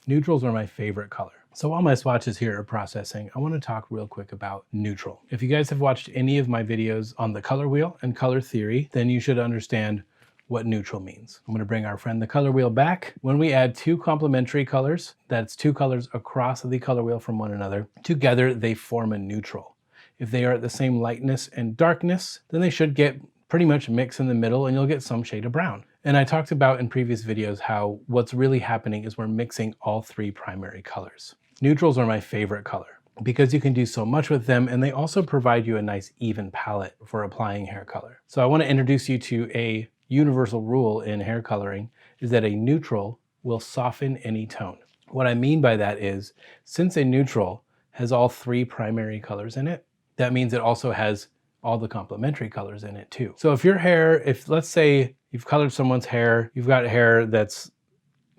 Neutrals are my favorite color. So while my swatches here are processing, I want to talk real quick about neutral. If you guys have watched any of my videos on the color wheel and color theory, then you should understand what neutral means. I'm going to bring our friend the color wheel back. When we add two complementary colors, that's two colors across the color wheel from one another, together they form a neutral. If they are at the same lightness and darkness, then they should get pretty much mixed in the middle and you'll get some shade of brown. And I talked about in previous videos how what's really happening is we're mixing all three primary colors. Neutrals are my favorite color because you can do so much with them, and they also provide you a nice even palette for applying hair color. So I want to introduce you to a universal rule in hair coloring, is that a neutral will soften any tone. What I mean by that is, since a neutral has all three primary colors in it, that means it also has all the complementary colors in it too. So if your hair, if let's say you've colored someone's hair, you've got hair that's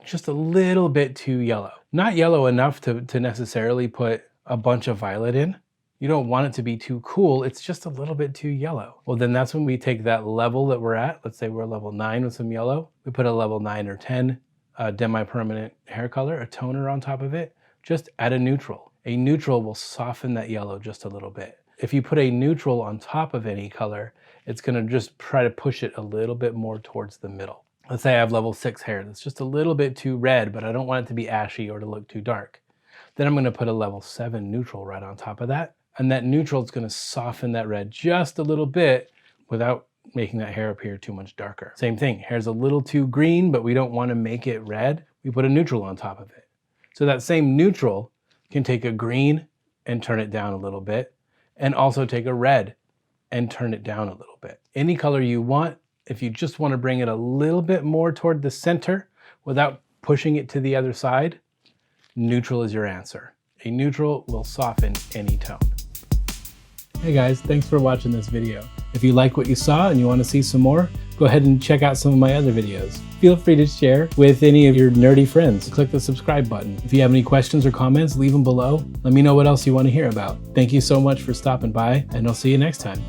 just a little bit too yellow. Not yellow enough to necessarily put a bunch of violet in. You don't want it to be too cool, it's just a little bit too yellow. Well, then that's when we take that level that we're at, let's say we're level 9 with some yellow, we put a level 9 or 10 demi-permanent hair color, a toner on top of it, just add a neutral. A neutral will soften that yellow just a little bit. If you put a neutral on top of any color, it's gonna just try to push it a little bit more towards the middle. Let's say I have level 6 hair that's just a little bit too red, but I don't want it to be ashy or to look too dark. Then I'm gonna put a level 7 neutral right on top of that. And that neutral is gonna soften that red just a little bit without making that hair appear too much darker. Same thing, hair's a little too green, but we don't wanna make it red. We put a neutral on top of it. So that same neutral can take a green and turn it down a little bit, and also take a red and turn it down a little bit. Any color you want, if you just want to bring it a little bit more toward the center without pushing it to the other side, neutral is your answer. A neutral will soften any tone. Hey guys, thanks for watching this video. If you like what you saw and you want to see some more, go ahead and check out some of my other videos. Feel free to share with any of your nerdy friends. Click the subscribe button. If you have any questions or comments, leave them below. Let me know what else you want to hear about. Thank you so much for stopping by, and I'll see you next time.